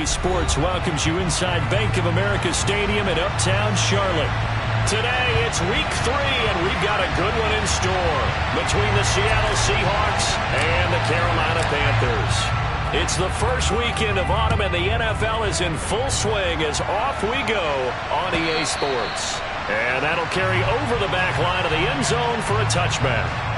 EA Sports welcomes you inside Bank of America Stadium in Uptown Charlotte. Today, it's week 3, and we've got a good one in store between the Seattle Seahawks and the Carolina Panthers. It's the first weekend of autumn, and the NFL is in full swing as off we go on EA Sports. And that'll carry over the back line of the end zone for a touchback.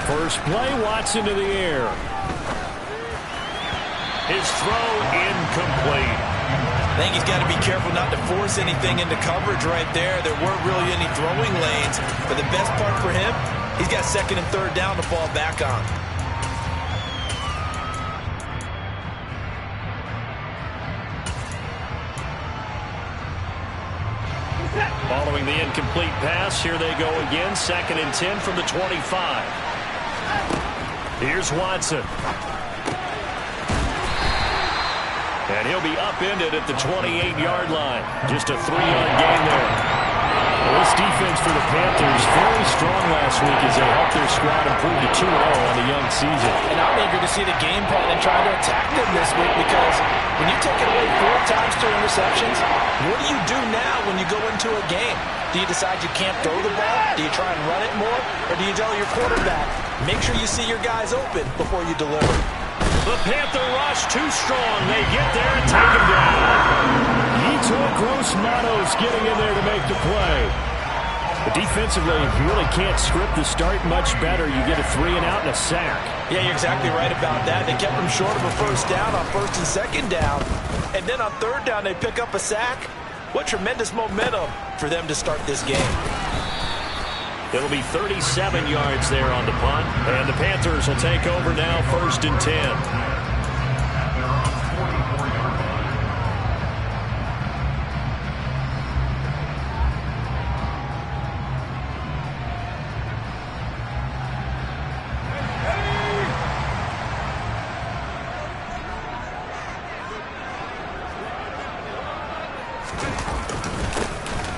First play, Watson to the air. His throw incomplete. I think he's got to be careful not to force anything into coverage right there. There weren't really any throwing lanes. But the best part for him, he's got second and third down to fall back on. Following the incomplete pass, here they go again. Second and 10 from the 25. Here's Watson. And he'll be upended at the 28-yard line. Just a 3-yard gain there. Well, this defense for the Panthers very strong last week as they helped their squad improve to 2-0 on the young season. And I'm eager to see the game plan and try to attack them this week, because when you take it away 4 times to interceptions, what do you do now when you go into a game? Do you decide you can't throw the ball? Do you try and run it more? Or do you tell your quarterback, make sure you see your guys open before you deliver? The Panther rush too strong. They get there and take him down. Yetur Gross-Matos getting in there to make the play. But defensively, you really can't script the start much better. You get a 3-and-out and a sack. Yeah, you're exactly right about that. They kept them short of a first down on first and second down. And then on third down, they pick up a sack. What tremendous momentum for them to start this game. It'll be 37 yards there on the punt. And the Panthers will take over now, first and 10.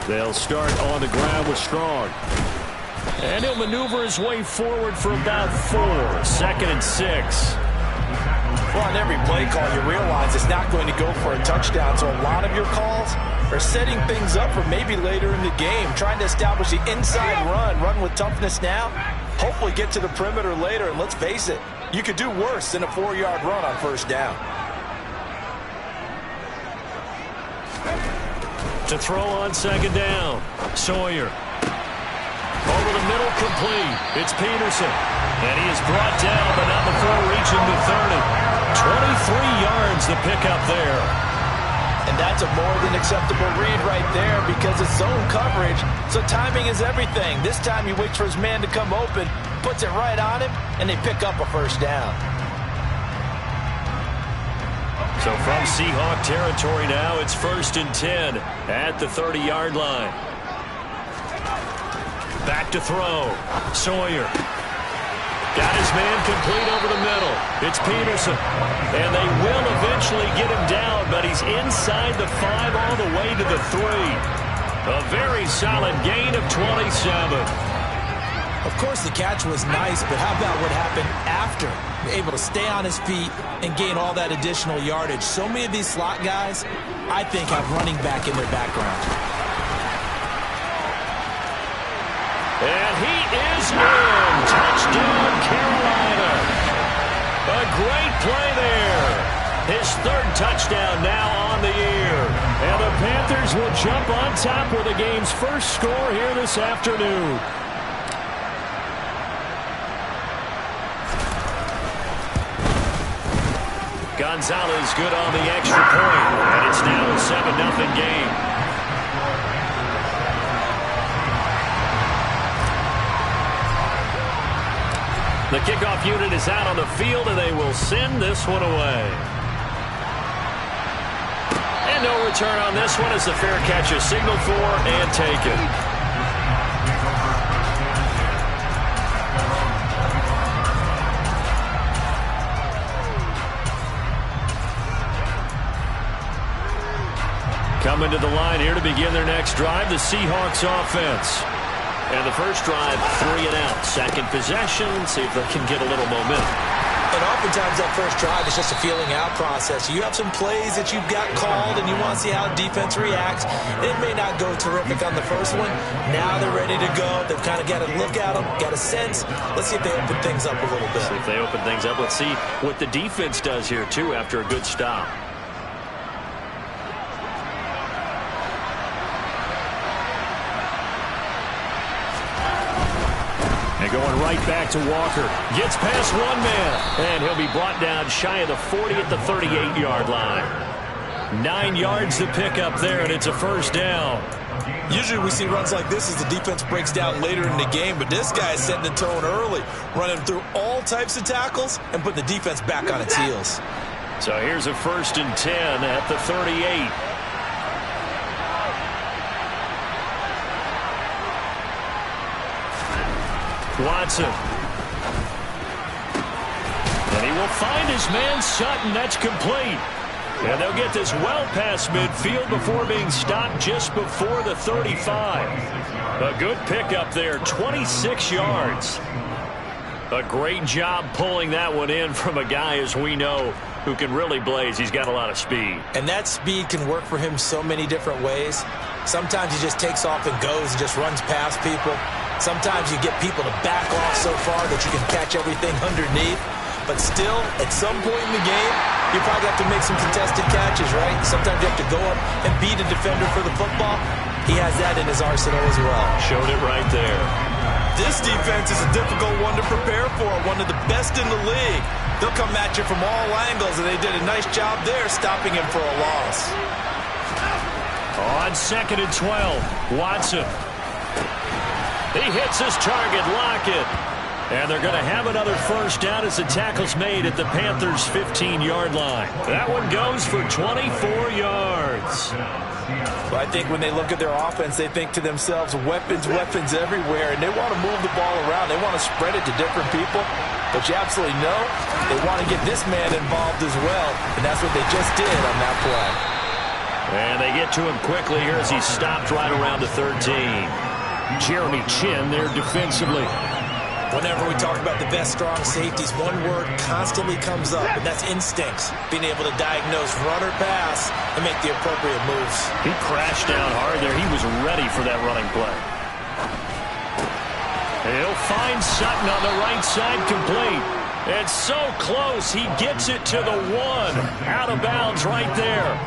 They'll start on the ground with Strong. And he'll maneuver his way forward for about 4. Second and 6. Well, on every play call, you realize it's not going to go for a touchdown. So a lot of your calls are setting things up for maybe later in the game, trying to establish the inside run with toughness now, hopefully get to the perimeter later. And let's face it, you could do worse than a 4-yard run on first down. To throw on second down. Sawyer. Over the middle, complete. It's Peterson. And he is brought down, but not before reaching the 30. 23 yards the pickup there. And that's a more than acceptable read right there, because it's zone coverage, so timing is everything. This time he waits for his man to come open, puts it right on him, and they pick up a first down. So from Seahawk territory now, it's first and 10 at the 30-yard line. Back to throw. Sawyer. Got his man complete over the middle. It's Peterson. And they will eventually get him down, but he's inside the 5 all the way to the 3. A very solid gain of 27. Of course, the catch was nice, but how about what happened after? Able to stay on his feet and gain all that additional yardage. So many of these slot guys, I think, have running back in their background. And he is in. Touchdown, Carolina. A great play there. His 3rd touchdown now on the year. And the Panthers will jump on top with the game's first score here this afternoon. Gonzalez good on the extra point, and it's now a 7-0 game. The kickoff unit is out on the field, and they will send this one away. And no return on this one as the fair catch is signaled for and taken. Coming to the line here to begin their next drive, the Seahawks offense. And the first drive, 3 and out. Second possession, see if they can get a little momentum. And oftentimes that first drive is just a feeling out process. You have some plays that you've got called and you want to see how defense reacts. It may not go terrific on the first one. Now they're ready to go. They've kind of got to look at them, got a sense. Let's see if they open things up a little bit. See if they open things up. Let's see what the defense does here, too, after a good stop. And going right back to Walker. Gets past one man. And he'll be brought down shy of the 40 at the 38-yard line. 9 yards to pick up there, and it's a first down. Usually we see runs like this as the defense breaks down later in the game, but this guy is setting the tone early, running through all types of tackles and putting the defense back on its heels. So here's a 1st and 10 at the 38. Watson. And he will find his man Sutton. That's complete. And they'll get this well past midfield before being stopped just before the 35. A good pickup there, 26 yards. A great job pulling that one in from a guy, as we know, who can really blaze. He's got a lot of speed. And that speed can work for him so many different ways. Sometimes he just takes off and goes and just runs past people. Sometimes you get people to back off so far that you can catch everything underneath. But still, at some point in the game, you probably have to make some contested catches, right? Sometimes you have to go up and beat a defender for the football. He has that in his arsenal as well. Showed it right there. This defense is a difficult one to prepare for, one of the best in the league. They'll come at you from all angles, and they did a nice job there stopping him for a loss. On 2nd and 12, Watson. He hits his target, Lockett. And they're going to have another first down as the tackle's made at the Panthers' 15-yard line. That one goes for 24 yards. Well, I think when they look at their offense, they think to themselves, weapons, weapons everywhere, and they want to move the ball around. They want to spread it to different people. But you absolutely know they want to get this man involved as well, and that's what they just did on that play. And they get to him quickly here as he's stopped right around the 13. Jeremy Chin there defensively. Whenever we talk about the best strong safeties, one word constantly comes up, and that's instincts. Being able to diagnose run or pass and make the appropriate moves. He crashed down hard there. He was ready for that running play. He'll find Sutton on the right side, complete. It's so close. He gets it to the 1. Out of bounds right there.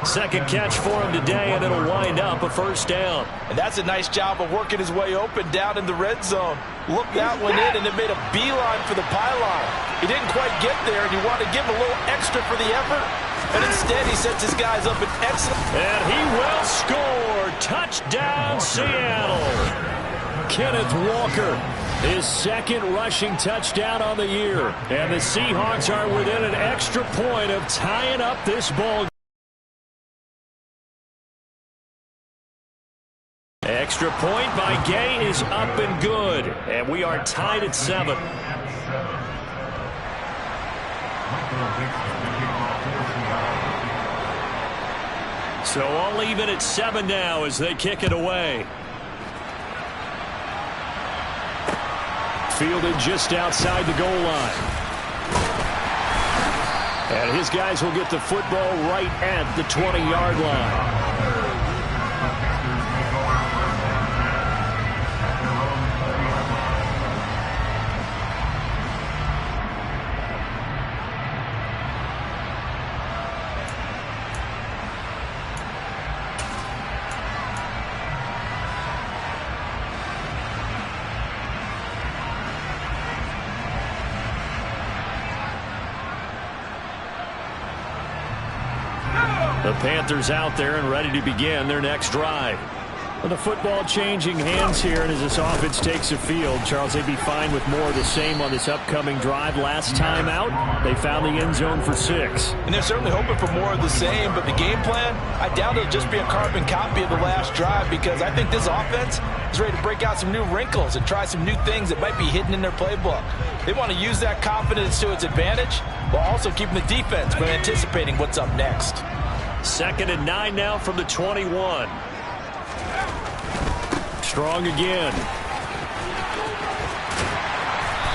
Second catch for him today, and it'll wind up a first down. And that's a nice job of working his way open down in the red zone. Look that one in, and it made a beeline for the pylon. He didn't quite get there, and you want to give him a little extra for the effort. And instead, he sets his guys up in excellent. And he will score. Touchdown, Seattle. Kenneth Walker, his second rushing touchdown on the year. And the Seahawks are within an extra point of tying up this ball game. Extra point by Gay is up and good. And we are tied at 7. So all even at 7 now as they kick it away. Fielded just outside the goal line. And his guys will get the football right at the 20-yard line. The Panthers out there and ready to begin their next drive. Well, the football changing hands here, and as this offense takes the field, Charles, they'd be fine with more of the same on this upcoming drive. Last time out, they found the end zone for 6. And they're certainly hoping for more of the same, but the game plan, I doubt it'll just be a carbon copy of the last drive, because I think this offense is ready to break out some new wrinkles and try some new things that might be hidden in their playbook. They want to use that confidence to its advantage, while also keeping the defense from anticipating what's up next. 2nd and 9 now from the 21. Strong again.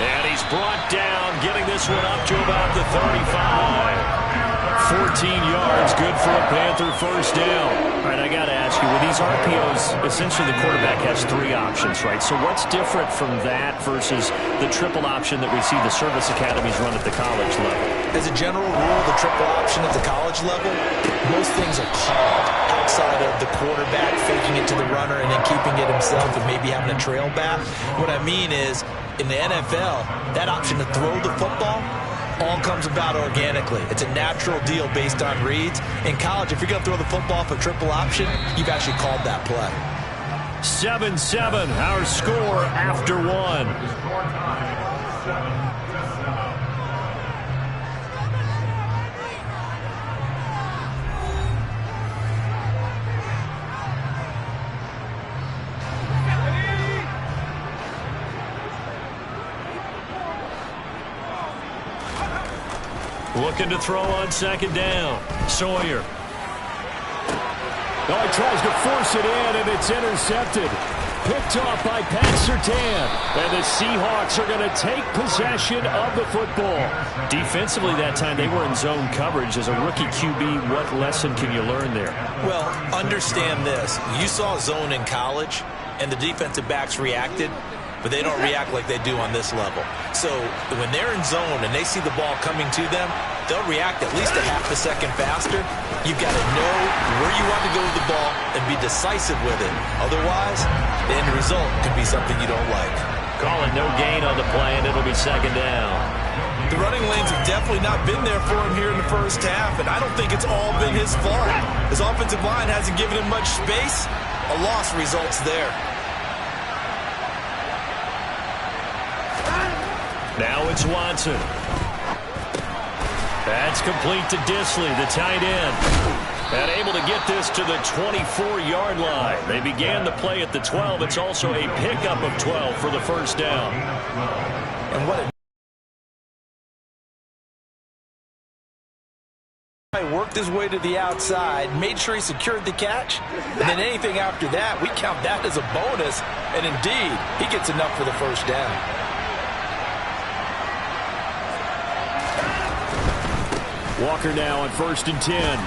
And he's brought down, getting this one up to about the 35. 14 yards, good for a Panther first down. All right, I got to ask you, with these RPOs, essentially the quarterback has 3 options, right? So what's different from that versus the triple option that we see the service academies run at the college level? As a general rule, the triple option at the college level, most things are called outside of the quarterback faking it to the runner and then keeping it himself and maybe having a trail back. What I mean is, in the NFL, that option to throw the football all comes about organically. It's a natural deal based on reads. In college, if you're going to throw the football for triple option, you've actually called that play. 7-7, our score after 1. Looking to throw on 2nd down. Sawyer. Oh, he tries to force it in, and it's intercepted. Picked off by Pat Surtain. And the Seahawks are going to take possession of the football. Defensively that time, they were in zone coverage. As a rookie QB, what lesson can you learn there? Well, understand this. You saw zone in college, and the defensive backs reacted, but they don't react like they do on this level. So when they're in zone and they see the ball coming to them, they'll react at least a half a second faster. You've got to know where you want to go with the ball and be decisive with it. Otherwise, the end result could be something you don't like. Call it no gain on the play, and it'll be 2nd down. The running lanes have definitely not been there for him here in the first half, and I don't think it's all been his fault. His offensive line hasn't given him much space. A loss results there. Now it's Watson. That's complete to Disley, the tight end. And able to get this to the 24-yard line. They began the play at the 12. It's also a pickup of 12 for the first down. And what a worked his way to the outside, made sure he secured the catch, and then anything after that, we count that as a bonus. And indeed, he gets enough for the first down. Walker now on 1st and 10.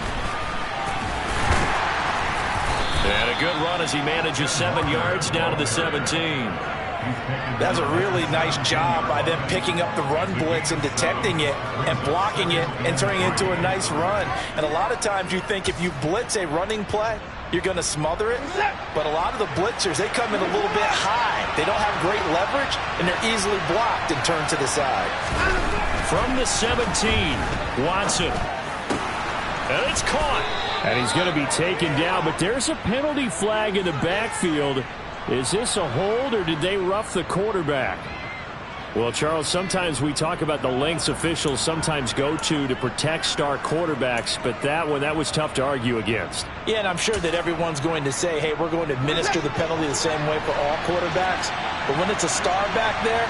And a good run as he manages 7 yards down to the 17. That's a really nice job by them picking up the run blitz and detecting it and blocking it and turning it into a nice run. And a lot of times you think if you blitz a running play, you're going to smother it. But a lot of the blitzers, they come in a little bit high. They don't have great leverage, and they're easily blocked and turned to the side. From the 17, Watson. And it's caught. And he's going to be taken down, but there's a penalty flag in the backfield. Is this a hold, or did they rough the quarterback? Well, Charles, sometimes we talk about the lengths officials sometimes go to protect star quarterbacks, but that was tough to argue against. Yeah, and I'm sure that everyone's going to say, hey, we're going to administer the penalty the same way for all quarterbacks. But when it's a star back there,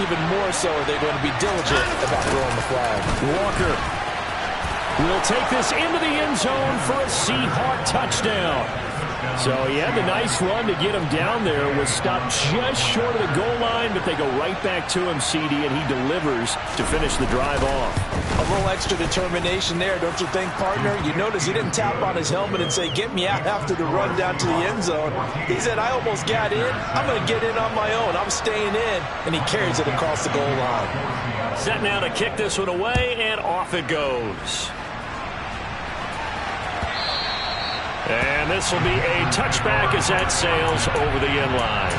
even more so are they going to be diligent about throwing the flag. Walker will take this into the end zone for a Seahawk touchdown. So he had the nice run to get him down there, was stopped just short of the goal line, but they go right back to him, CD, and he delivers to finish the drive off. A little extra determination there, don't you think, partner? You notice he didn't tap on his helmet and say, get me out after the run down to the end zone. He said, I almost got in. I'm going to get in on my own. I'm staying in. And he carries it across the goal line. Set now to kick this one away, and off it goes. And this will be a touchback as that sails over the end line.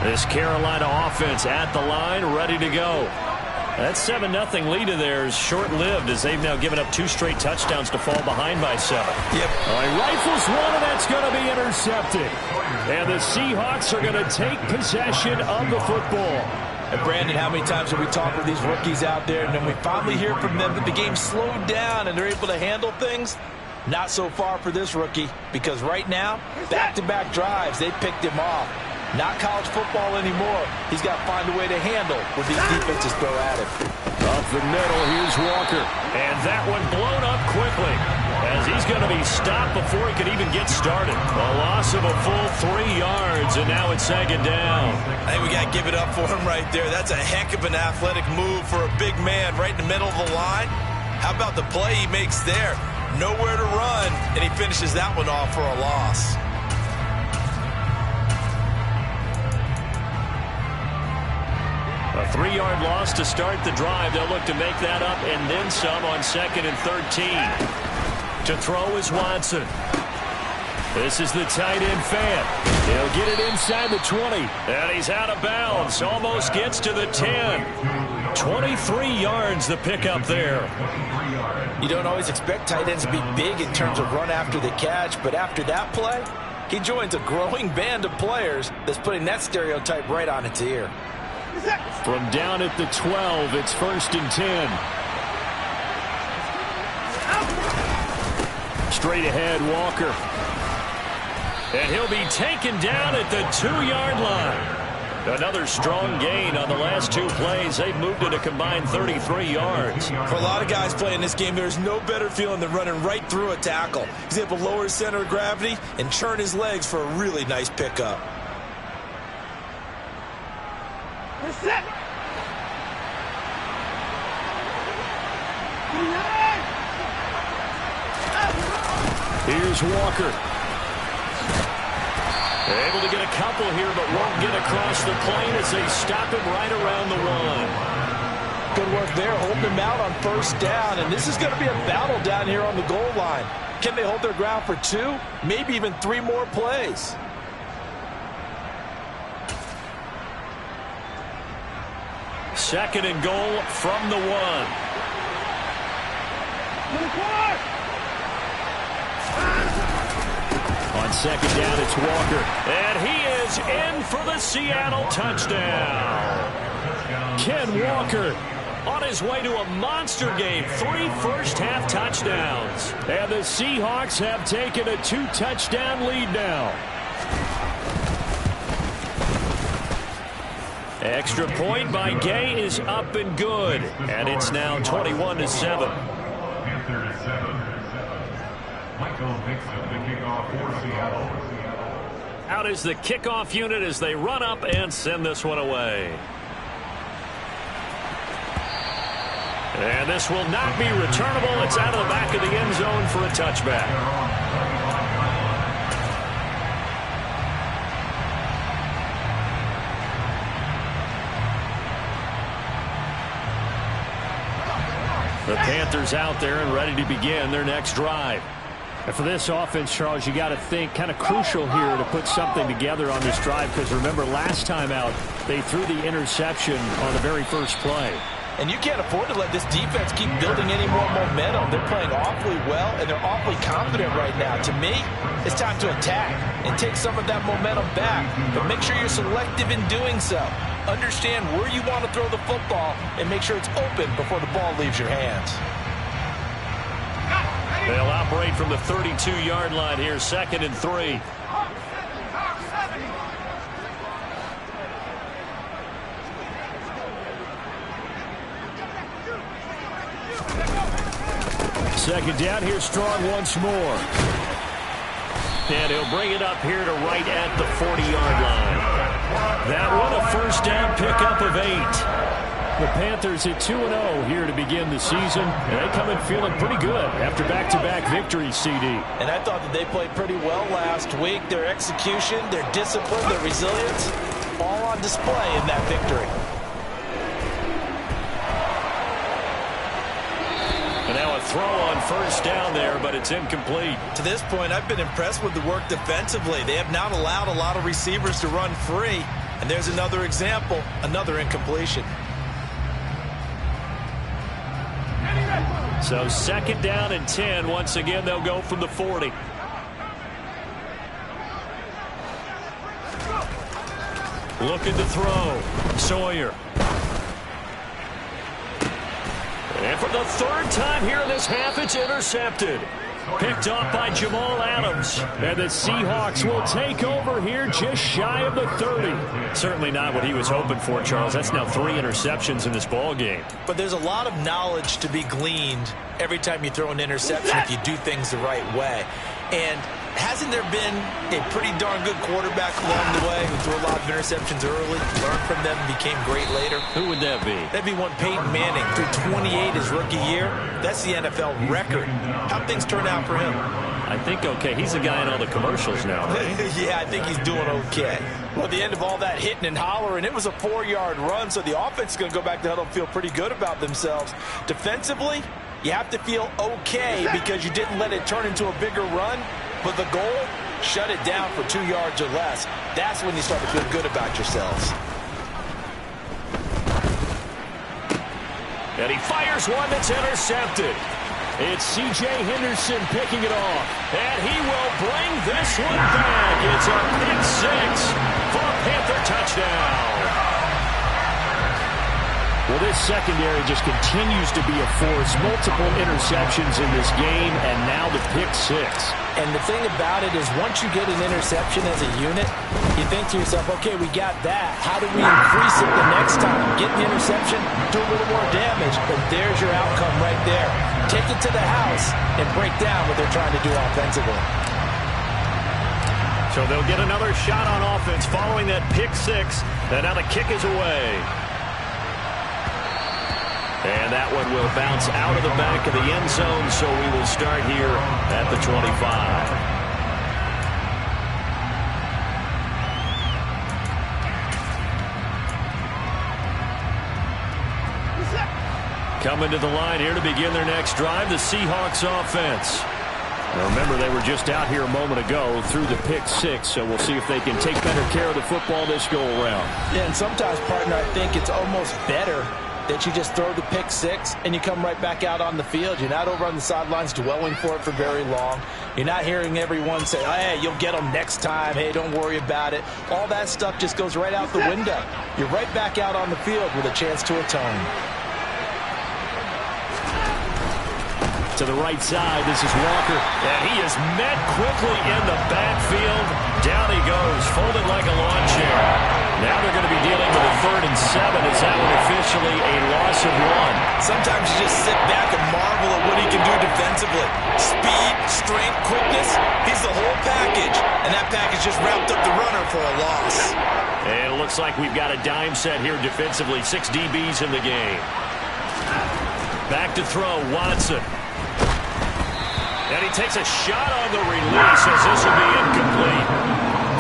This Carolina offense at the line, ready to go. That 7-0 lead of theirs short-lived as they've now given up 2 straight touchdowns to fall behind by 7. Yep. All right, rifles one, and that's going to be intercepted. And the Seahawks are going to take possession of the football. And Brandon, how many times have we talked with these rookies out there, and then we finally hear from them that the game slowed down and they're able to handle things? Not so far for this rookie, because right now, back-to-back drives, they picked him off. Not college football anymore. He's got to find a way to handle what these defenses throw at him. Up the middle, here's Walker. And that one blown up quickly as he's going to be stopped before he could even get started. A loss of a full 3 yards, and now it's 2nd down. I think we got to give it up for him right there. That's a heck of an athletic move for a big man right in the middle of the line. How about the play he makes there? Nowhere to run, and he finishes that one off for a loss. A 3-yard loss to start the drive. They'll look to make that up and then some on 2nd and 13. To throw is Watson. This is the tight end fan. He'll get it inside the 20. And he's out of bounds. Almost gets to the 10. 23 yards the pickup there. You don't always expect tight ends to be big in terms of run after the catch, but after that play, he joins a growing band of players that's putting that stereotype right on its ear. From down at the 12, it's 1st and 10. Straight ahead, Walker. And he'll be taken down at the 2-yard line. Another strong gain on the last 2 plays. They've moved it a combined 33 yards. For a lot of guys playing this game, there's no better feeling than running right through a tackle. He's able to lower his center of gravity and churn his legs for a really nice pickup. Here's Walker. Able to get a couple here, but won't get across the plane as they stop him right around the 1. Good work there, holding him out on 1st down, and this is going to be a battle down here on the goal line. Can they hold their ground for 2, maybe even 3 more plays? Second and goal from the 1. On 2nd down, it's Walker. And he is in for the Seattle touchdown. Ken Walker on his way to a monster game. 3 first-half touchdowns. And the Seahawks have taken a 2-touchdown lead now. Extra point by Gay is up and good. And it's now 21-7. Out is the kickoff unit as they run up and send this one away. And this will not be returnable. It's out of the back of the end zone for a touchback. The Panthers out there and ready to begin their next drive. And for this offense, Charles, you got to think kind of crucial here to put something together on this drive, because remember last time out they threw the interception on the very first play. And you can't afford to let this defense keep building any more momentum. They're playing awfully well, and they're awfully confident right now. To me, it's time to attack and take some of that momentum back. But make sure you're selective in doing so. Understand where you want to throw the football and make sure it's open before the ball leaves your hands. They'll operate from the 32-yard line here, 2nd and 3. Second down, here's Strong once more. And he'll bring it up here to right at the 40-yard line. That one a first down pickup of 8. The Panthers at 2-0 here to begin the season, and they come in feeling pretty good after back-to-back victories, CD. And I thought that they played pretty well last week. Their execution, their discipline, their resilience, all on display in that victory. And now a throw on first down there, but it's incomplete. To this point, I've been impressed with the work defensively. They have not allowed a lot of receivers to run free. And there's another example, another incompletion. So 2nd down and 10. Once again, they'll go from the 40. Looking to throw. Sawyer. And for the 3rd time here in this half, it's intercepted. Picked off by Jamal Adams. And the Seahawks will take over here just shy of the 30. Certainly not what he was hoping for, Charles. That's now 3 interceptions in this ball game. But there's a lot of knowledge to be gleaned every time you throw an interception if you do things the right way. And hasn't there been a pretty darn good quarterback along the way who threw a lot of interceptions early, learned from them, became great later? Who would that be? That'd be one Peyton Manning. Threw 28 his rookie year. That's the NFL record. How'd things turn out for him? I think okay. He's the guy in all the commercials now, right? Yeah, I think he's doing okay. Well, at the end of all that hitting and hollering, it was a 4-yard run, so the offense is going to go back to huddle and feel pretty good about themselves. Defensively, you have to feel okay because you didn't let it turn into a bigger run. But the goal, shut it down for 2 yards or less. That's when you start to feel good about yourselves. And he fires one that's intercepted. It's C.J. Henderson picking it off. And he will bring this one back. It's a pick 6 for a Panther touchdown. Well, this secondary just continues to be a force. Multiple interceptions in this game, and now the pick 6. And the thing about it is once you get an interception as a unit, you think to yourself, okay, we got that. How do we increase it the next time? Get the interception, do a little more damage, but there's your outcome right there. Take it to the house and break down what they're trying to do offensively. So they'll get another shot on offense following that pick 6, and now the kick is away. And that one will bounce out of the back of the end zone, so we will start here at the 25. Coming to the line here to begin their next drive, the Seahawks offense. Now remember, they were just out here a moment ago through the pick 6, so we'll see if they can take better care of the football this go-around. Yeah, and sometimes, partner, I think it's almost better that you just throw the pick 6 and you come right back out on the field. You're not over on the sidelines dwelling for it for very long. You're not hearing everyone say, hey, you'll get them next time. Hey, don't worry about it. All that stuff just goes right out the window. You're right back out on the field with a chance to atone. To the right side, this is Walker. And he is met quickly in the backfield. Down he goes, folded like a lawn chair. Now they're going to be dealing with a 3rd and 7. Is that one officially a loss of 1? Sometimes you just sit back and marvel at what he can do defensively. Speed, strength, quickness, he's the whole package. And that package just wrapped up the runner for a loss. And it looks like we've got a dime set here defensively. 6 DBs in the game. Back to throw, Watson. And he takes a shot on the release as this will be incomplete.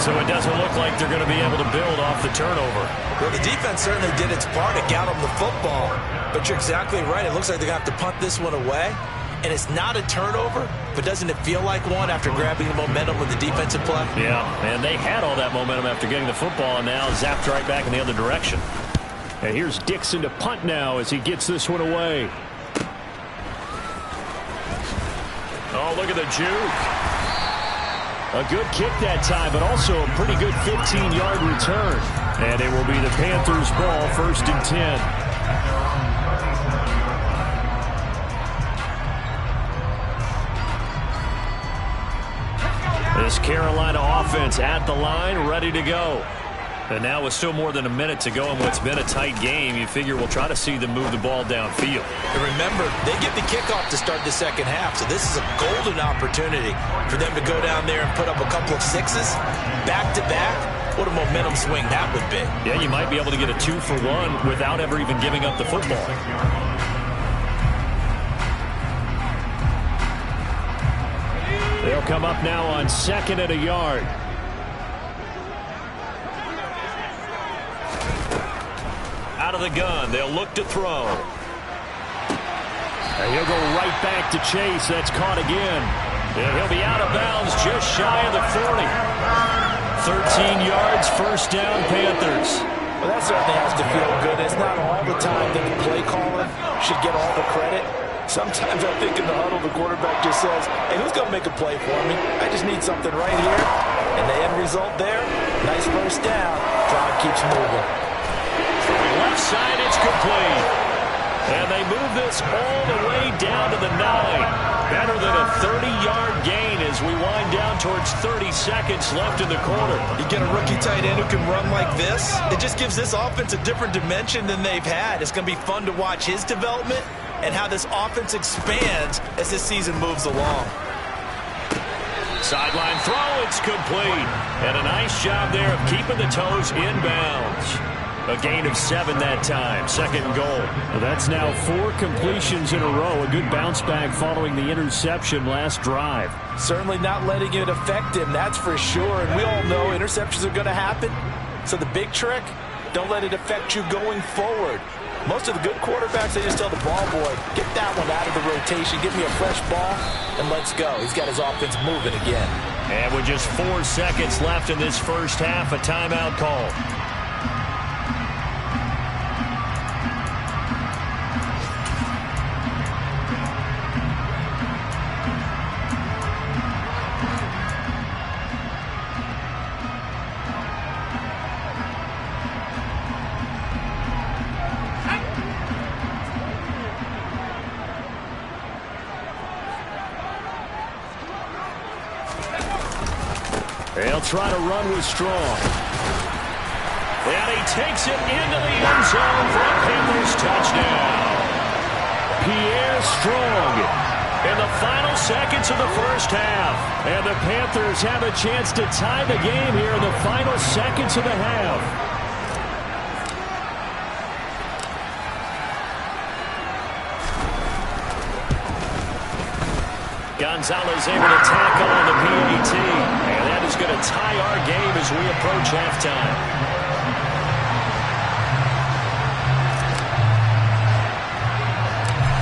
So it doesn't look like they're going to be able to build off the turnover. Well, the defense certainly did its part. It got them the football. But you're exactly right. It looks like they're going to have to punt this one away. And it's not a turnover, but doesn't it feel like one after grabbing the momentum with the defensive play? Yeah, and they had all that momentum after getting the football, and now zapped right back in the other direction. And here's Dixon to punt now as he gets this one away. Oh, look at the juke. A good kick that time, but also a pretty good 15-yard return. And it will be the Panthers' ball, 1st and 10. This Carolina offense at the line, ready to go. And now with still more than a minute to go in what's been a tight game, you figure we'll try to see them move the ball downfield. And remember, they get the kickoff to start the second half, so this is a golden opportunity for them to go down there and put up a couple of 6s back-to-back. What a momentum swing that would be. Yeah, you might be able to get a 2-for-1 without ever even giving up the football. They'll come up now on 2nd and a yard. Out of the gun, they'll look to throw. And he'll go right back to Chase. That's caught again. And he'll be out of bounds just shy of the 40. 13 yards, first down, Panthers. Well, that certainly has to feel good. It's not all the time that the play caller should get all the credit. Sometimes I think in the huddle, the quarterback just says, hey, who's going to make a play for me? I just need something right here. And the end result there, nice first down. Drive keeps moving. Left side, it's complete. And they move this all the way down to the 9. Better than a 30-yard gain as we wind down towards 30 seconds left in the quarter. You get a rookie tight end who can run like this, it just gives this offense a different dimension than they've had. It's going to be fun to watch his development and how this offense expands as this season moves along. Sideline throw, it's complete. And a nice job there of keeping the toes inbounds. A gain of 7 that time, second and goal. Well, that's now 4 completions in a row. A good bounce back following the interception last drive. Certainly not letting it affect him, that's for sure. And we all know interceptions are going to happen. So the big trick, don't let it affect you going forward. Most of the good quarterbacks, they just tell the ball boy, get that one out of the rotation, give me a fresh ball, and let's go. He's got his offense moving again. And with just 4 seconds left in this first half, a timeout call. They'll try to run with Strong. And he takes it into the end zone for a Panthers touchdown. Pierre Strong in the final seconds of the first half. And the Panthers have a chance to tie the game here in the final seconds of the half. Gonzalez able to tackle on the PAT. And that is going to tie our game as we approach halftime.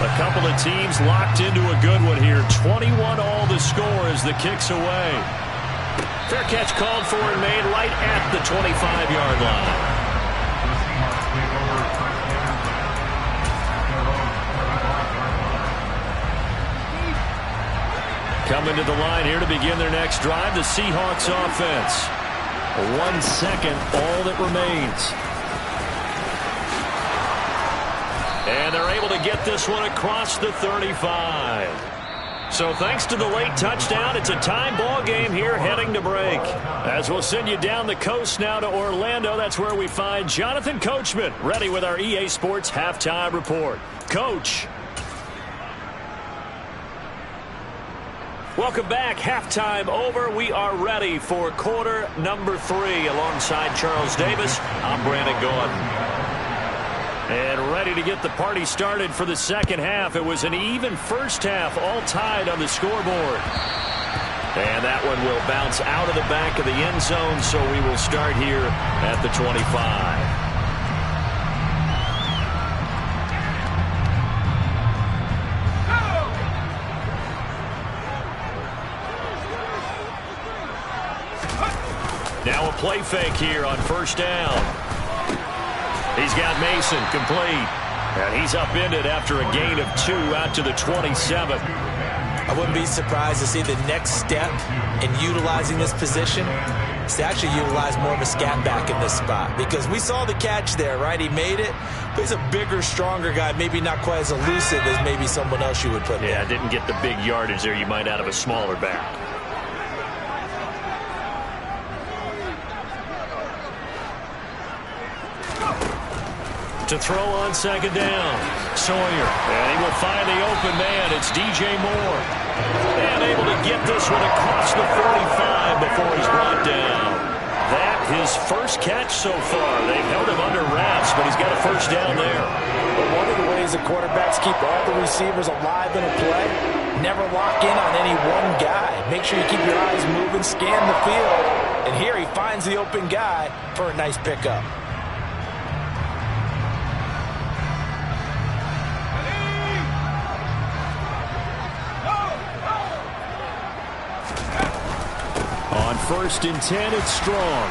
A couple of teams locked into a good one here. 21 all the score as the kick's away. Fair catch called for and made right at the 25-yard line. Coming to the line here to begin their next drive, the Seahawks offense. 1 second, all that remains. And they're able to get this one across the 35. So thanks to the late touchdown, it's a time ball game here heading to break. As we'll send you down the coast now to Orlando, that's where we find Jonathan Coachman ready with our EA Sports Halftime Report. Coach. Welcome back. Halftime over. We are ready for quarter number 3. Alongside Charles Davis, I'm Brandon Gordon. And ready to get the party started for the second half. It was an even first half, all tied on the scoreboard. And that one will bounce out of the back of the end zone, so we will start here at the 25. Now a play fake here on first down. He's got Mason complete. And he's upended after a gain of 2 out to the 27. I wouldn't be surprised to see the next step in utilizing this position is to actually utilize more of a scat back in this spot. Because we saw the catch there, right? He made it. But he's a bigger, stronger guy, maybe not quite as elusive as maybe someone else you would put there. Yeah, didn't get the big yardage there you might out of a smaller back. To throw on second down. Sawyer. And he will find the open man. It's DJ Moore. And able to get this one across the 45 before he's brought down. That his first catch so far. They've held him under wraps, but he's got a first down there. But one of the ways the quarterbacks keep all the receivers alive in a play, never lock in on any one guy. Make sure you keep your eyes moving, scan the field. And here he finds the open guy for a nice pickup. 1st and 10. It's Strong.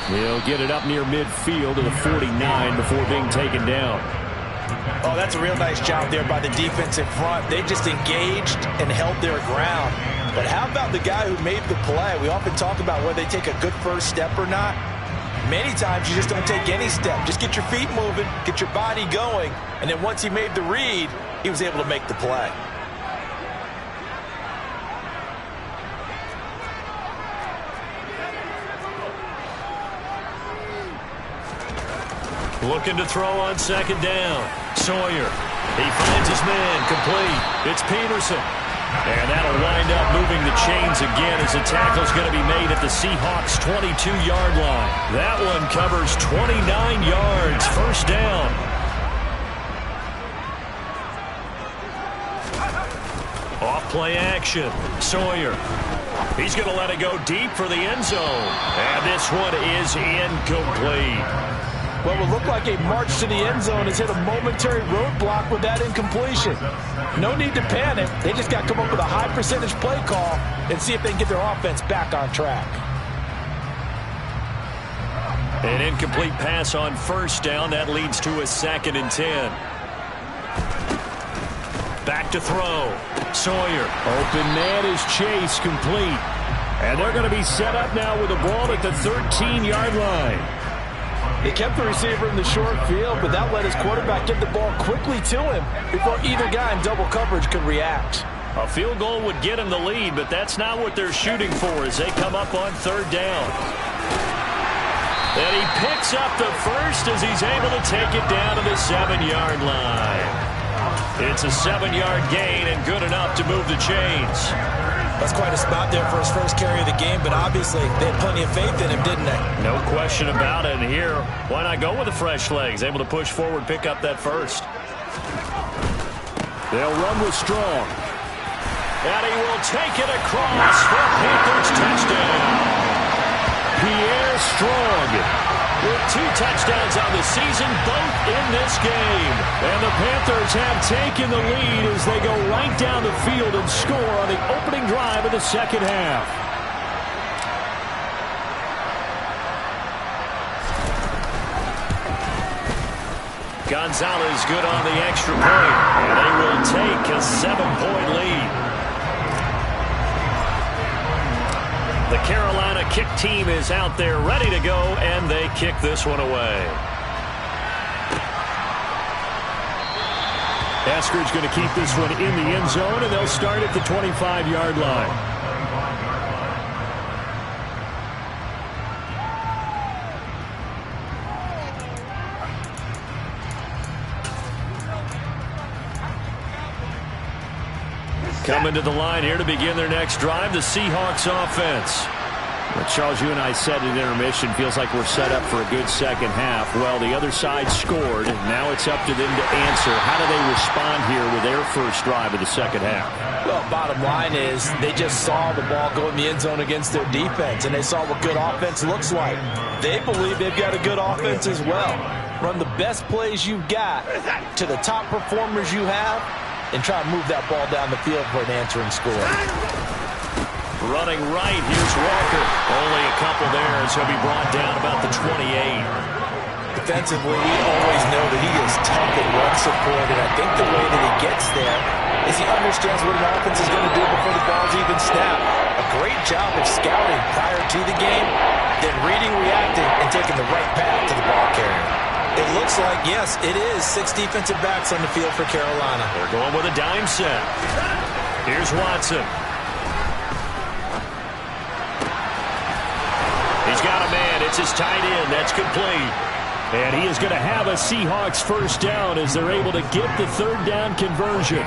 He'll get it up near midfield to the 49 before being taken down. Oh, that's a real nice job there by the defense in front. They just engaged and held their ground. But how about the guy who made the play? We often talk about whether they take a good first step or not. Many times you just don't take any step. Just get your feet moving, get your body going, and then once he made the read, he was able to make the play. Looking to throw on 2nd down. Sawyer. He finds his man complete. It's Peterson. And that'll wind up moving the chains again as the tackle's going to be made at the Seahawks' 22-yard line. That one covers 29 yards. 1st down. Off play action. Sawyer. He's going to let it go deep for the end zone. And this one is incomplete. What would look like a march to the end zone has hit a momentary roadblock with that incompletion. No need to panic. They just got to come up with a high percentage play call and see if they can get their offense back on track. An incomplete pass on 1st down. That leads to a 2nd and 10. Back to throw. Sawyer. Open man is Chase, complete. And they're going to be set up now with the ball at the 13-yard line. He kept the receiver in the short field, but that let his quarterback get the ball quickly to him before either guy in double coverage could react. A field goal would get him the lead, but that's not what they're shooting for as they come up on 3rd down. And he picks up the first as he's able to take it down to the 7-yard line. It's a 7-yard gain and good enough to move the chains. That's quite a spot there for his first carry of the game, but obviously they had plenty of faith in him, didn't they? No question about it. And here, why not go with the fresh legs? Able to push forward, pick up that first. They'll run with Strong. And he will take it across for a Panthers touchdown. Pierre Strong with 2 touchdowns on the season, both in this game. And the Panthers have taken the lead as they go right down the field and score on the opening drive of the 2nd half. Gonzalez good on the extra point. And they will take a 7-point lead. The Carolina kick team is out there ready to go, and they kick this one away. Eskridge going to keep this one in the end zone, and they'll start at the 25-yard line. Coming to the line here to begin their next drive, the Seahawks offense. Well, Charles, you and I said at intermission, feels like we're set up for a good 2nd half. Well, the other side scored, and now it's up to them to answer. How do they respond here with their first drive of the 2nd half? Well, bottom line is they just saw the ball go in the end zone against their defense, and they saw what good offense looks like. They believe they've got a good offense as well. Run the best plays you've got to the top performers you have, and try to move that ball down the field for an answering score. Running right, here's Walker. Only a couple there as he'll be brought down about the 28. Defensively, we always know that he is tough in run support, and I think the way that he gets there is he understands what an offense is going to do before the ball's even snapped. A great job of scouting prior to the game, then reading, reacting, and taking the right path to the ball carrier. It looks like, yes, it is 6 defensive backs on the field for Carolina. They're going with a dime set. Here's Watson. He's got a man. It's his tight end. That's complete. And he is going to have a Seahawks first down as they're able to get the 3rd down conversion.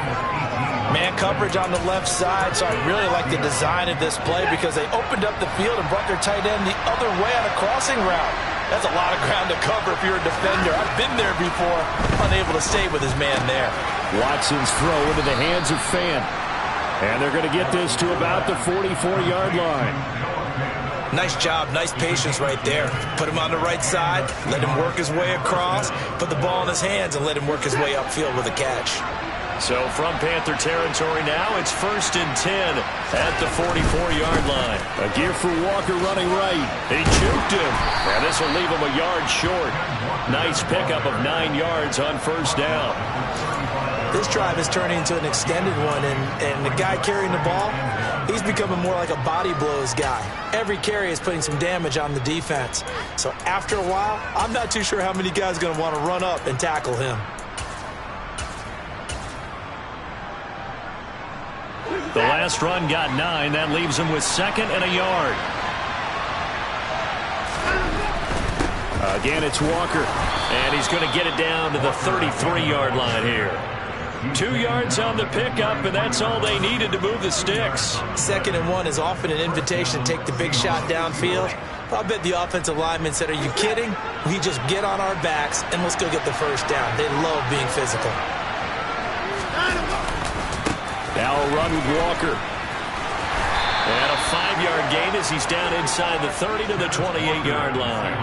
Man coverage on the left side, so I really like the design of this play because they opened up the field and brought their tight end the other way on a crossing route. That's a lot of ground to cover if you're a defender. I've been there before, unable to stay with his man there. Watson's throw into the hands of Fant. And they're going to get this to about the 44-yard line. Nice job, nice patience right there. Put him on the right side, let him work his way across, put the ball in his hands, and let him work his way upfield with a catch. So from Panther territory now, it's 1st and 10 at the 44-yard line. A give for Walker running right. He juked him, and this will leave him a yard short. Nice pickup of 9 yards on 1st down. This drive is turning into an extended one, and the guy carrying the ball, he's becoming more like a body blows guy. Every carry is putting some damage on the defense. So after a while, I'm not too sure how many guys are going to want to run up and tackle him. The last run got 9. That leaves him with 2nd and a yard. Again, it's Walker. And he's going to get it down to the 33-yard line here. 2 yards on the pickup, and that's all they needed to move the sticks. 2nd and 1 is often an invitation to take the big shot downfield. I bet the offensive lineman said, "Are you kidding? We just get on our backs, and let's go get the 1st down." They love being physical. Now a run with Walker. And a 5-yard gain as he's down inside the 30 to the 28-yard line.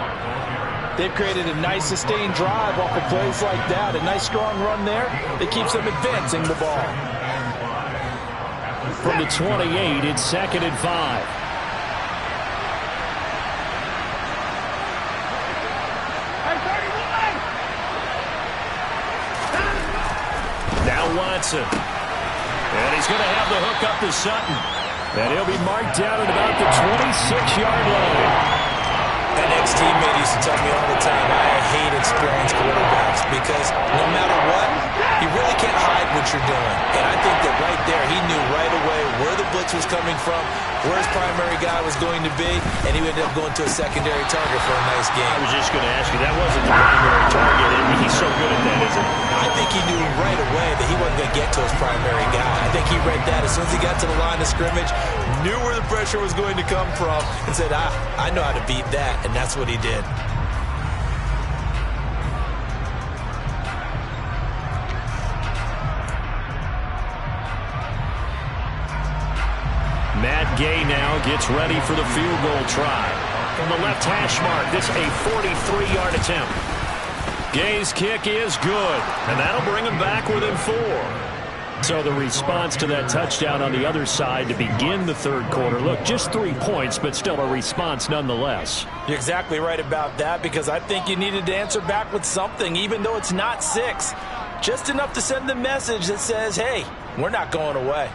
They've created a nice sustained drive off of plays like that. A nice strong run there that keeps them advancing the ball. From the 28, it's 2nd and 5. Now Watson. And he's going to have the hook up to Sutton. And he'll be marked down at about the 26-yard line. An ex-teammate used to tell me all the time, I hate experienced quarterbacks because no matter what, you really can't hide what you're doing. And I think that right there, he knew right away where the blitz was coming from, where his primary guy was going to be, and he ended up going to a secondary target for a nice game. I was just going to ask you, that wasn't the primary target. He's so good at that, isn't he? I think he knew right away that he wasn't going to get to his primary guy. I think he read that as soon as he got to the line of scrimmage, knew where the pressure was going to come from, and said, I know how to beat that, and that's what he did. Matt Gay now gets ready for the field goal try. From the left hash mark, this a 43-yard attempt. Gay's kick is good, and that'll bring him back within 4. So the response to that touchdown on the other side to begin the 3rd quarter. Look, just 3 points, but still a response nonetheless. You're exactly right about that because I think you needed to answer back with something, even though it's not 6. Just enough to send the message that says, hey, we're not going away.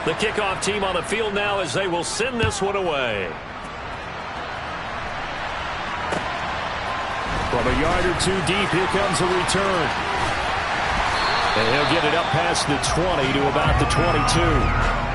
The kickoff team on the field now as they will send this one away. From a yard or 2 deep, here comes a return. And he'll get it up past the 20 to about the 22.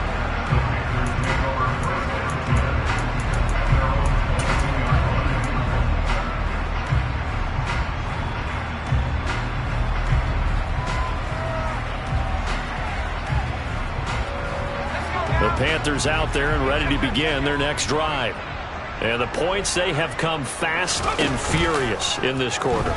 The Panthers out there and ready to begin their next drive. And the points, they have come fast and furious in this quarter.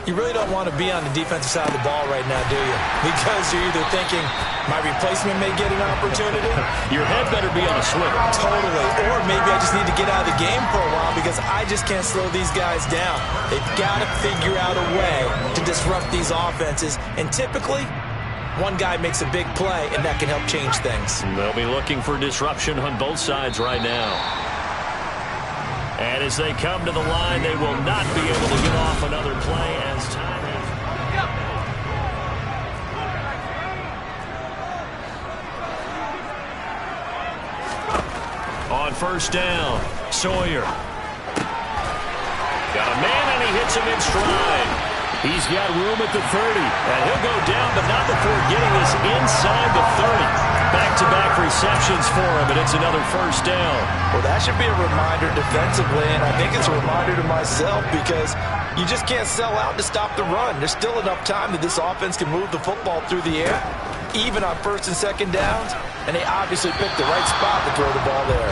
You really don't want to be on the defensive side of the ball right now, do you? Because you're either thinking, my replacement may get an opportunity. Your head better be on a swivel. Totally. Or maybe I just need to get out of the game for a while because I just can't slow these guys down. They've got to figure out a way to disrupt these offenses. And typically, one guy makes a big play, and that can help change things. They'll be looking for disruption on both sides right now. And as they come to the line, they will not be able to get off another play as time has... On 1st down, Sawyer. Got a man, and he hits him in stride. He's got room at the 30. And he'll go down, but not before getting this inside the 30. Back-to-back receptions for him, and it's another 1st down. Well, that should be a reminder defensively, and I think it's a reminder to myself because you just can't sell out to stop the run. There's still enough time that this offense can move the football through the air, even on 1st and 2nd downs, and they obviously picked the right spot to throw the ball there.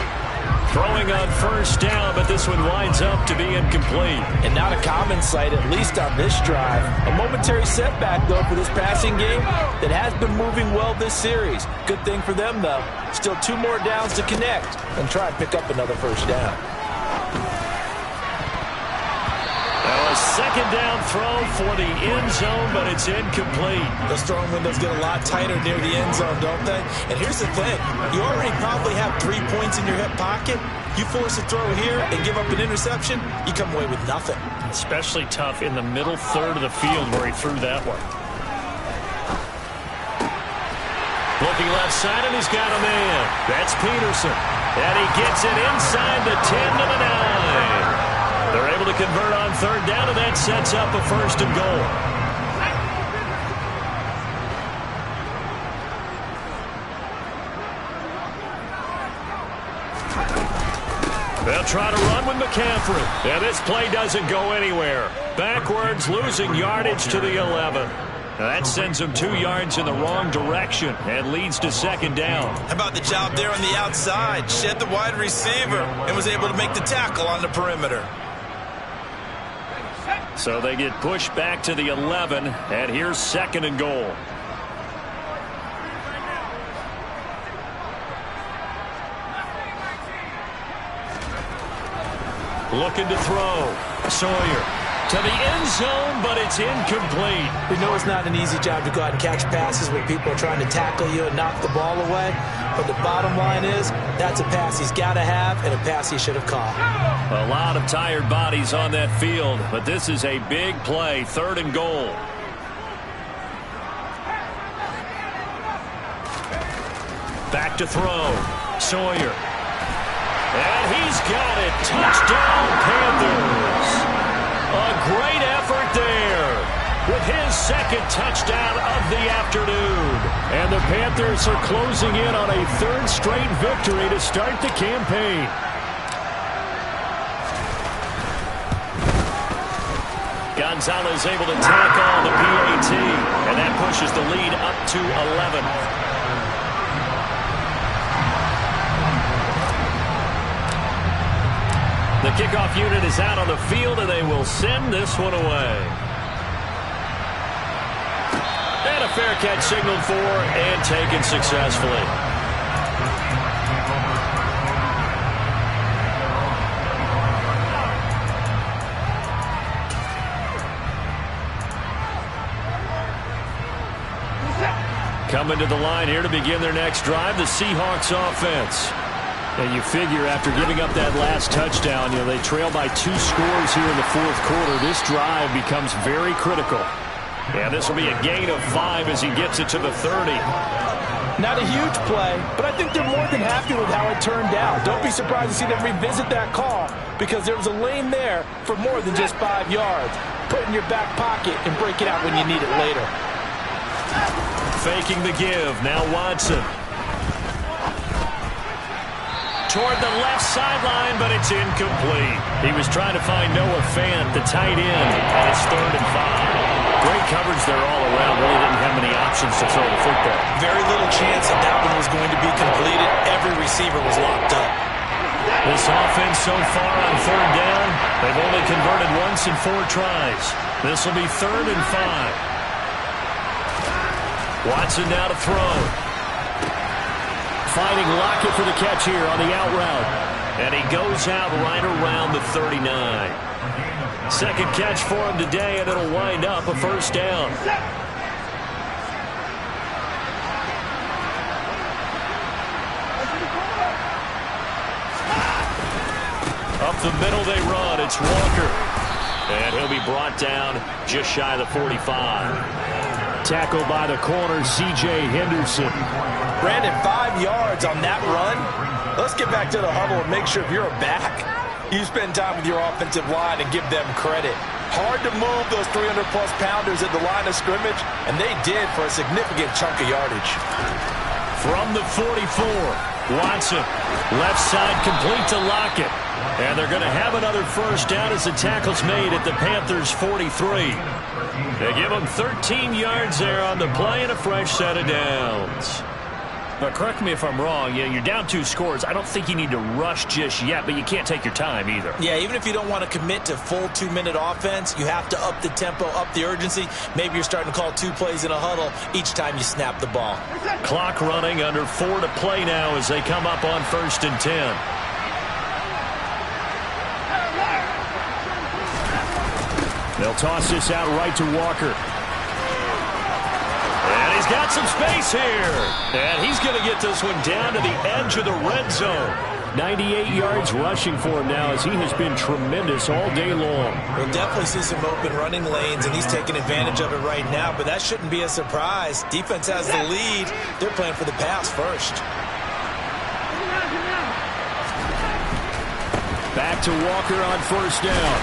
Throwing on first down, but this one winds up to be incomplete. And not a common sight, at least on this drive. A momentary setback, though, for this passing game that has been moving well this series. Good thing for them, though. Still 2 more downs to connect and try and pick up another first down. A second down throw for the end zone, but it's incomplete. Those throwing windows get a lot tighter near the end zone, don't they? And here's the thing. You already probably have 3 points in your hip pocket. You force a throw here and give up an interception, you come away with nothing. Especially tough in the middle third of the field where he threw that one. Looking left side, and he's got a man. That's Peterson. And he gets it inside the 10 to the 9. They're able to convert on third down, and that sets up a first and goal. They'll try to run with McCaffrey. And this play doesn't go anywhere. Backwards, losing yardage to the 11. That sends him 2 yards in the wrong direction and leads to second down. How about the job there on the outside? Shed the wide receiver and was able to make the tackle on the perimeter. So they get pushed back to the 11, and here's second and goal. Looking to throw. Sawyer to the end zone, but it's incomplete. We know it's not an easy job to go out and catch passes when people are trying to tackle you and knock the ball away. But the bottom line is, that's a pass he's got to have and a pass he should have caught. A lot of tired bodies on that field, but this is a big play, third and goal. Back to throw. Sawyer. And he's got it. Touchdown, Panthers. A great effort there with his second touchdown of the afternoon. And the Panthers are closing in on a third straight victory to start the campaign. Gonzalez able to tack on the PAT, and that pushes the lead up to 11. The kickoff unit is out on the field, and they will send this one away. And a fair catch signaled for and taken successfully. Coming to the line here to begin their next drive, the Seahawks offense. And you figure after giving up that last touchdown, they trail by 2 scores here in the fourth quarter. This drive becomes very critical. And this will be a gain of 5 as he gets it to the 30. Not a huge play, but I think they're more than happy with how it turned out. Don't be surprised to see them revisit that call because there was a lane there for more than just 5 yards. Put it in your back pocket and break it out when you need it later. Faking the give. Now Watson. Toward the left sideline, but it's incomplete. He was trying to find Noah Fant, the tight end, and it's 3rd and 5. Great coverage there all around. Really didn't have many options to throw the football. Very little chance that one was going to be completed. Every receiver was locked up. This offense so far on 3rd down, they've only converted once in 4 tries. This will be 3rd and 5. Watson now to throw. Fighting Lockett for the catch here on the out route. And he goes out right around the 39. Second catch for him today, and it'll wind up a first down. Up the middle they run. It's Walker. And he'll be brought down just shy of the 45. Tackled by the corner, C.J. Henderson. Brandon, 5 yards on that run. Let's get back to the huddle and make sure if you're a back, you spend time with your offensive line and give them credit. Hard to move those 300-plus pounders at the line of scrimmage, and they did for a significant chunk of yardage. From the 44, Watson, left side complete to Lockett. And they're going to have another first down as the tackle's made at the Panthers' 43. They give them 13 yards there on the play and a fresh set of downs. But correct me if I'm wrong, you're down 2 scores. I don't think you need to rush just yet, but you can't take your time either. Yeah, even if you don't want to commit to full 2-minute offense, you have to up the tempo, up the urgency. Maybe you're starting to call 2 plays in a huddle each time you snap the ball. Clock running, under 4 to play now as they come up on 1st and 10. They'll toss this out right to Walker. And he's got some space here. And he's going to get this one down to the edge of the red zone. 98 yards rushing for him now as he has been tremendous all day long. We'll definitely see some open running lanes, and he's taking advantage of it right now, but that shouldn't be a surprise. Defense has the lead. They're playing for the pass first. Back to Walker on 1st down.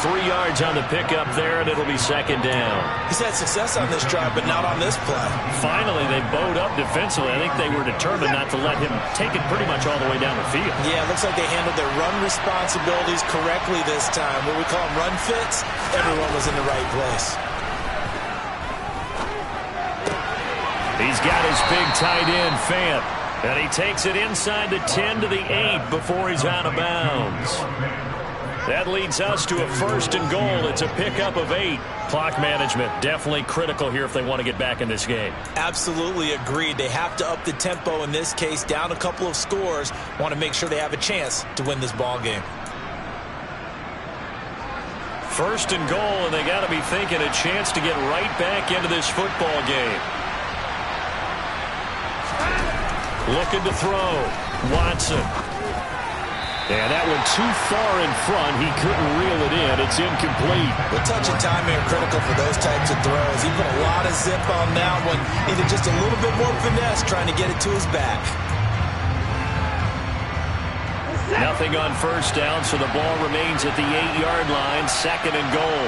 3 yards on the pickup there, and it'll be 2nd down. He's had success on this drive, but not on this play. Finally, they bowed up defensively. I think they were determined not to let him take it pretty much all the way down the field. Yeah, it looks like they handled their run responsibilities correctly this time. What we call them run fits, everyone was in the right place. He's got his big tight end, Fant. And he takes it inside the 10 to the 8 before he's out of bounds. That leads us to a 1st and goal. It's a pickup of 8. Clock management definitely critical here if they want to get back in this game. Absolutely agreed. They have to up the tempo in this case, down a couple of scores. Want to make sure they have a chance to win this ball game. 1st and goal, and they got to be thinking a chance to get right back into this football game. Looking to throw. Watson. And that one too far in front. He couldn't reel it in. It's incomplete. The touch and timing are critical for those types of throws. He put a lot of zip on that one. Needed just a little bit more finesse trying to get it to his back. Nothing on 1st down, so the ball remains at the 8-yard line. 2nd and goal.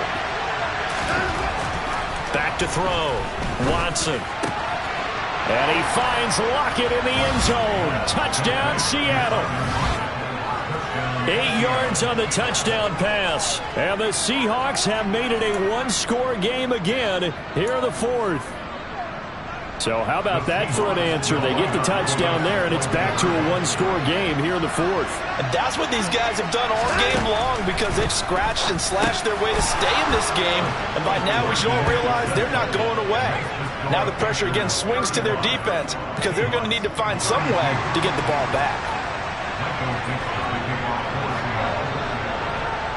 Back to throw. Watson. And he finds Lockett in the end zone. Touchdown, Seattle. 8 yards on the touchdown pass. And the Seahawks have made it a 1-score game again here in the 4th. So how about that for an answer? They get the touchdown there, and it's back to a 1-score game here in the 4th. And that's what these guys have done all game long because they've scratched and slashed their way to stay in this game. And by now we should all realize they're not going away. Now the pressure again swings to their defense because they're going to need to find some way to get the ball back.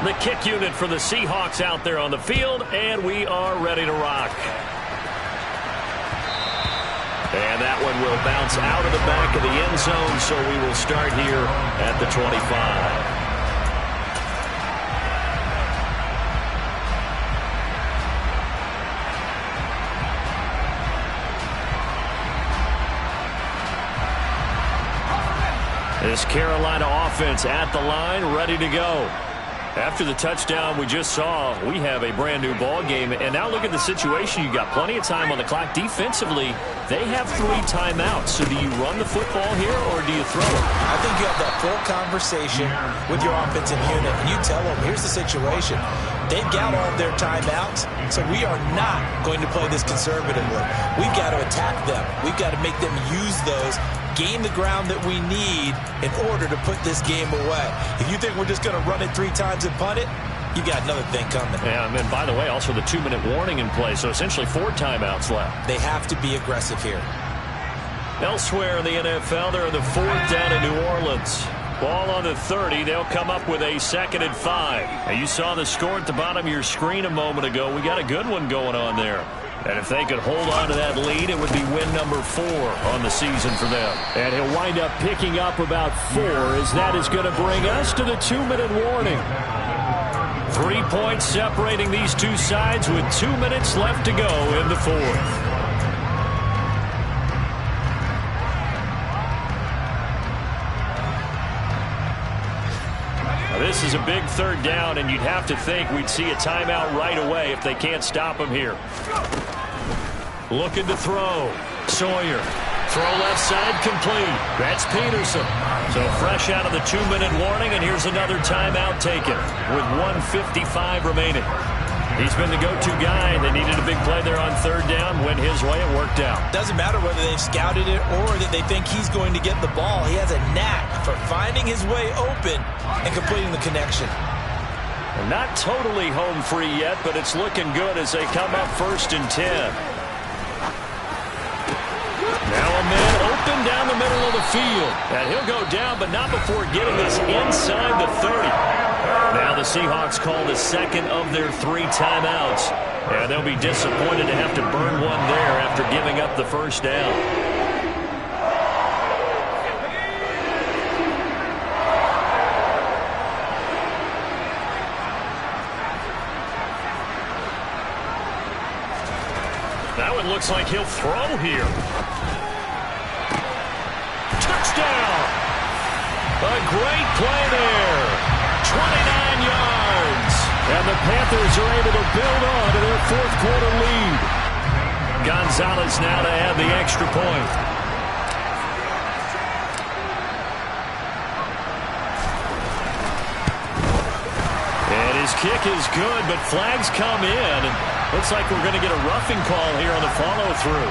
The kick unit for the Seahawks out there on the field, and we are ready to rock. And that one will bounce out of the back of the end zone, so we will start here at the 25. This Carolina offense at the line, ready to go. After the touchdown we just saw, we have a brand new ball game. And now look at the situation. You got plenty of time on the clock. Defensively, they have 3 timeouts. So do you run the football here or do you throw it? I think you have that full conversation with your offensive unit. And you tell them, here's the situation. They've got all of their timeouts, so we are not going to play this conservatively. We've got to attack them. We've got to make them use those, gain the ground that we need in order to put this game away. If you think we're just going to run it 3 times and punt it, you got another thing coming. Yeah, and by the way, also the 2-minute warning in play, so essentially 4 timeouts left. They have to be aggressive here. Elsewhere in the NFL, they're in the 4th down in New Orleans. Ball on the 30. They'll come up with a 2nd and 5. Now, you saw the score at the bottom of your screen a moment ago. We got a good one going on there. And if they could hold on to that lead, it would be win number 4 on the season for them. And he'll wind up picking up about 4, as that is going to bring us to the 2-minute warning. 3 points separating these two sides with 2 minutes left to go in the 4th. This is a big 3rd down, and you'd have to think we'd see a timeout right away if they can't stop him here. Looking to throw. Sawyer. Throw left side complete. That's Peterson. So fresh out of the 2-minute warning, and here's another timeout taken with 1:55 remaining. He's been the go-to guy. They needed a big play there on third down. Went his way. It worked out. Doesn't matter whether they've scouted it or that they think he's going to get the ball. He has a knack for finding his way open and completing the connection. Not totally home free yet, but it's looking good as they come up 1st and 10. Now a man open down the middle of the field. And he'll go down, but not before getting us inside the 30. Now the Seahawks call the second of their 3 timeouts. And they'll be disappointed to have to burn one there after giving up the first down. Now it looks like he'll throw here. Touchdown! A great play there. 29 yards. And the Panthers are able to build on to their 4th quarter lead. Gonzalez now to add the extra point. And his kick is good, but flags come in. And looks like we're going to get a roughing call here on the follow-through.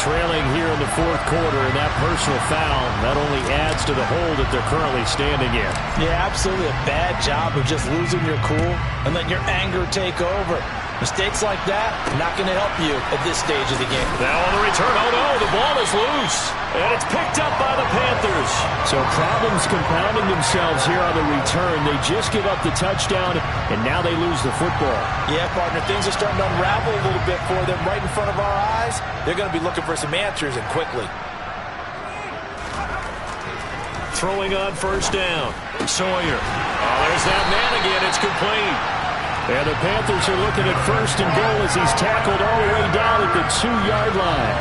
Trailing here in the 4th quarter, and that personal foul not only adds to the hole that they're currently standing in. Yeah, absolutely a bad job of just losing your cool and letting your anger take over. Mistakes like that, not going to help you at this stage of the game. Now on the return, oh no, the ball is loose. And it's picked up by the Panthers. So problems compounding themselves here on the return. They just give up the touchdown, and now they lose the football. Yeah, partner, things are starting to unravel a little bit for them right in front of our eyes. They're going to be looking for some answers, and quickly. Throwing on 1st down. Sawyer. Oh, there's that man again. It's complete. And the Panthers are looking at 1st and goal as he's tackled all the way down at the 2-yard line.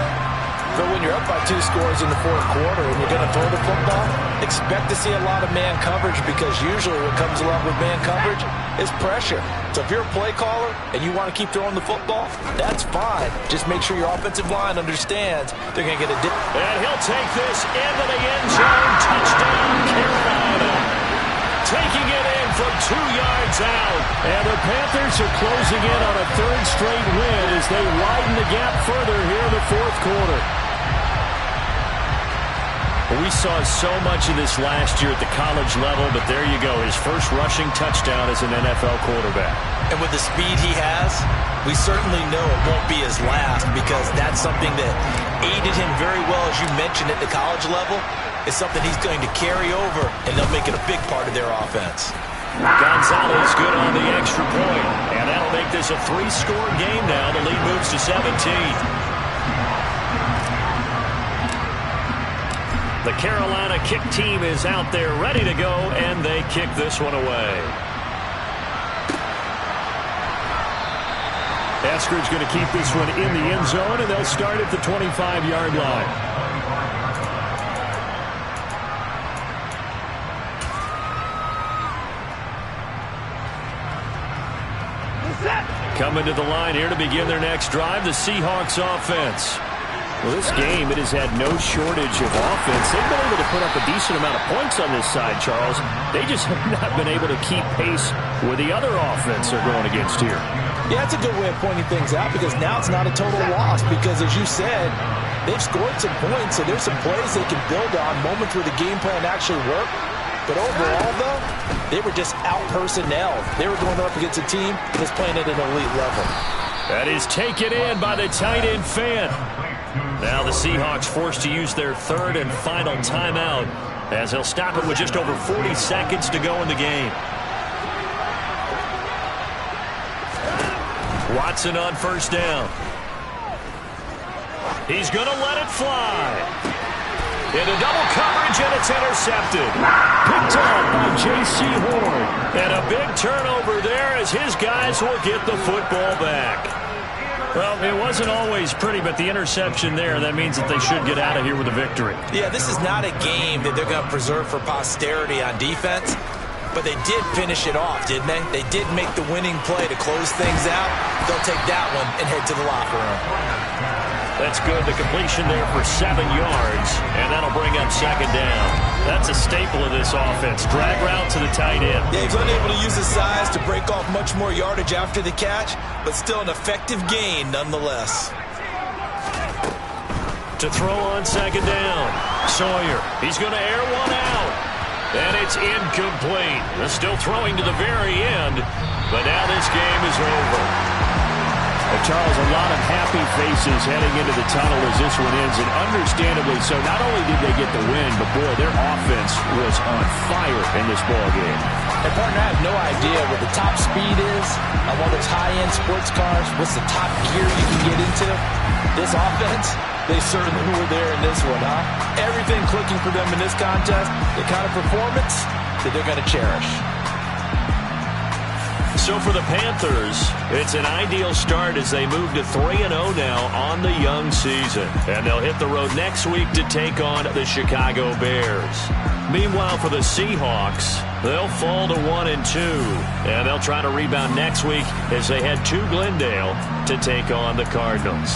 But when you're up by 2 scores in the 4th quarter and you're going to throw the football, expect to see a lot of man coverage, because usually what comes along with man coverage is pressure. So if you're a play caller and you want to keep throwing the football, that's fine. Just make sure your offensive line understands they're going to get a dip. And he'll take this into the end zone. Touchdown, Carolina. Taking it in from 2 yards out. And the Panthers are closing in on a 3rd straight win as they widen the gap further here in the 4th quarter. We saw so much of this last year at the college level, but there you go. His first rushing touchdown as an NFL quarterback. And with the speed he has, we certainly know it won't be his last, because that's something that aided him very well, as you mentioned, at the college level. It's something he's going to carry over, and they'll make it a big part of their offense. Gonzalez good on the extra point, and that'll make this a 3-score game now. The lead moves to 17. The Carolina kick team is out there ready to go, and they kick this one away. Eskridge going to keep this one in the end zone, and they'll start at the 25-yard line. Coming to the line here to begin their next drive, the Seahawks offense. Well, this game, it has had no shortage of offense. They've been able to put up a decent amount of points on this side, Charles. They just have not been able to keep pace with the other offense they're going against here. Yeah, that's a good way of pointing things out, because now it's not a total loss, because, as you said, they've scored some points, so there's some plays they can build on, moments where the game plan actually worked. But overall, though, they were just out-personnelled. They were going up against a team that's playing at an elite level. That is taken in by the tight end Fant. Now the Seahawks forced to use their 3rd and final timeout, as they'll stop it with just over 40 seconds to go in the game. Watson on 1st down. He's going to let it fly. Into double coverage, and it's intercepted. Picked up by J.C. Horn. And a big turnover there, as his guys will get the football back. Well, it wasn't always pretty, but the interception there, that means that they should get out of here with a victory. Yeah, this is not a game that they're going to preserve for posterity on defense, but they did finish it off, didn't they? They did make the winning play to close things out. They'll take that one and head to the locker room. That's good. The completion there for 7 yards, and that'll bring up 2nd down. That's a staple of this offense. Drag route to the tight end. Yeah, he's unable to use his size to break off much more yardage after the catch, but still an effective gain nonetheless. To throw on second down. Sawyer, he's going to air one out. And it's incomplete. They're still throwing to the very end, but now this game is over. Charles, a lot of happy faces heading into the tunnel as this one ends, and understandably so. Not only did they get the win, but boy, their offense was on fire in this ball game. And partner, I have no idea what the top speed is on one of those high-end sports cars. What's the top gear you can get into? This offense, they certainly were there in this one, huh? Everything clicking for them in this contest, the kind of performance that they're going to cherish. So for the Panthers, it's an ideal start as they move to 3-0 now on the young season. And they'll hit the road next week to take on the Chicago Bears. Meanwhile, for the Seahawks, they'll fall to 1-2. And they'll try to rebound next week as they head to Glendale to take on the Cardinals.